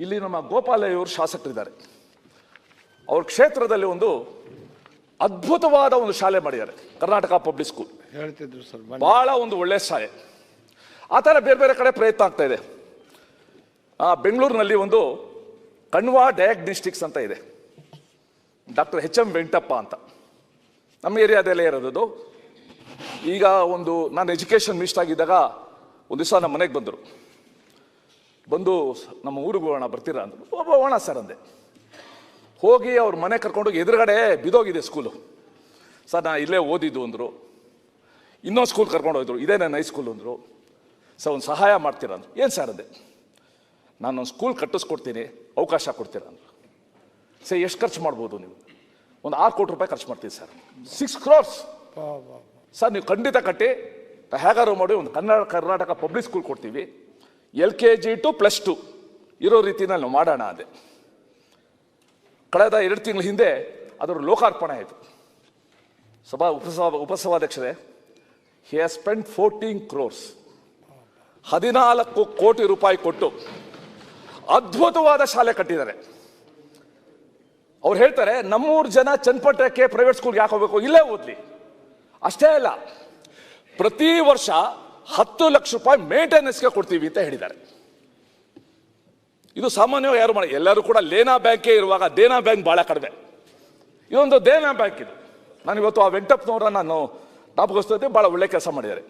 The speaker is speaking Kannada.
ಇಲ್ಲಿ ನಮ್ಮ ಗೋಪಾಲಯ್ಯವರು ಶಾಸಕರಿದ್ದಾರೆ. ಅವ್ರ ಕ್ಷೇತ್ರದಲ್ಲಿ ಒಂದು ಅದ್ಭುತವಾದ ಒಂದು ಶಾಲೆ ಮಾಡಿದ್ದಾರೆ, ಕರ್ನಾಟಕ ಪಬ್ಲಿಕ್ ಸ್ಕೂಲ್. ಹೇಳ್ತಿದ್ರು ಸರ್, ಬಹಳ ಒಂದು ಒಳ್ಳೆಯ ಶಾಲೆ. ಆ ಥರ ಬೇರೆ ಬೇರೆ ಕಡೆ ಪ್ರಯತ್ನ ಆಗ್ತಾ ಇದೆ. ಬೆಂಗಳೂರಿನಲ್ಲಿ ಒಂದು ಕಣ್ವಾ ಡಯಾಗ್ನಿಸ್ಟಿಕ್ಸ್ ಅಂತ ಇದೆ, ಡಾಕ್ಟರ್ HM ವೆಂಕಟಪ್ಪ ಅಂತ, ನಮ್ಮ ಏರಿಯಾದಲ್ಲೇ ಇರೋದು. ಈಗ ನಾನು ಎಜುಕೇಷನ್ ಮಿನಿಸ್ಟರ್ ಆಗಿದ್ದಾಗ ಒಂದು ದಿವಸ ನಮ್ಮ ಮನೆಗೆ ಬಂದು ನಮ್ಮ ಊರಿಗೆ ಹೋಗೋಣ ಬರ್ತೀರಾ ಅಂದರು. ಹೋಗೋಣ ಸರ್ ಅಂದೆ. ಹೋಗಿ ಅವ್ರ ಮನೆ ಕರ್ಕೊಂಡೋಗಿ ಎದುರುಗಡೆ ಬಿದೋಗಿದೆ ಸ್ಕೂಲು. ಸರ್ ನಾ ಇಲ್ಲೇ ಓದಿದ್ದು ಅಂದರು. ಇನ್ನೊಂದು ಸ್ಕೂಲ್ ಕರ್ಕೊಂಡೋಗಿದ್ರು, ಇದೇ ನನ್ನ ಹೈಸ್ಕೂಲ್ ಅಂದರು. ಸರ್ ಒಂದು ಸಹಾಯ ಮಾಡ್ತೀರಾ ಅಂದರು. ಏನು ಸರ್ ಅಂದೆ. ನಾನೊಂದು ಸ್ಕೂಲ್ ಕಟ್ಟಿಸ್ಕೊಡ್ತೀನಿ, ಅವಕಾಶ ಕೊಡ್ತೀರಾ ಅಂದರು. ಸರ್ ಎಷ್ಟು ಖರ್ಚು ಮಾಡ್ಬೋದು ನೀವು? ಒಂದು 6 ಕೋಟಿ ರೂಪಾಯಿ ಖರ್ಚು ಮಾಡ್ತೀನಿ ಸರ್. 6 crores ಸರ್, ನೀವು ಖಂಡಿತ ಕಟ್ಟಿ ಹೇಗಾರು ಮಾಡಿ ಒಂದು ಕರ್ನಾಟಕ ಪಬ್ಲಿಕ್ ಸ್ಕೂಲ್ ಕೊಡ್ತೀವಿ, LKG to +2 ಇರೋ ರೀತಿಯಲ್ಲಿ ನಾವು ಮಾಡೋಣ ಅಂದೆ. ಕಳೆದ 2 ತಿಂಗಳ ಹಿಂದೆ ಅದರ ಲೋಕಾರ್ಪಣೆ ಆಯಿತು. ಉಪಸಭಾಧ್ಯಕ್ಷರೇ, ಹಿ ಹ್ಯಾಸ್ ಸ್ಪೆಂಡ್ 14 crores, 14 ಕೋಟಿ ರೂಪಾಯಿ ಕೊಟ್ಟು ಅದ್ಭುತವಾದ ಶಾಲೆ ಕಟ್ಟಿದ್ದಾರೆ. ಅವ್ರು ಹೇಳ್ತಾರೆ, ನಮ್ಮೂರು ಜನ ಚನ್ನಪಟ್ಟಣಕ್ಕೆ ಪ್ರೈವೇಟ್ ಸ್ಕೂಲ್ಗೆ ಯಾಕೆ ಹೋಗ್ಬೇಕು, ಇಲ್ಲೇ ಓದ್ಲಿ. ಅಷ್ಟೇ ಅಲ್ಲ, ಪ್ರತಿ ವರ್ಷ 10 ಲಕ್ಷ ರೂಪಾಯಿ ಮೇಂಟೆನೆನ್ಸ್ಗೆ ಕೊಡ್ತೀವಿ ಅಂತ ಹೇಳಿದ್ದಾರೆ. ಇದು ಸಾಮಾನ್ಯವಾಗಿ ಯಾರು ಮಾಡಿ, ಎಲ್ಲರೂ ಕೂಡ ಲೇನಾ ಬ್ಯಾಂಕೇ ಇರುವಾಗ ದೇನಾ ಬ್ಯಾಂಕ್ ಬಹಳ ಕಡಿಮೆ. ಇದೊಂದು ದೇನಾ ಬ್ಯಾಂಕ್ ಇದು. ನಾನು ಇವತ್ತು ಆ ವೆಂಕಟಪ್ಪನವರ ನಾನು ಜ್ಞಾಪಕಿಸ್ತಾ ಬಹಳ ಒಳ್ಳೆ ಕೆಲಸ ಮಾಡಿದ್ದಾರೆ.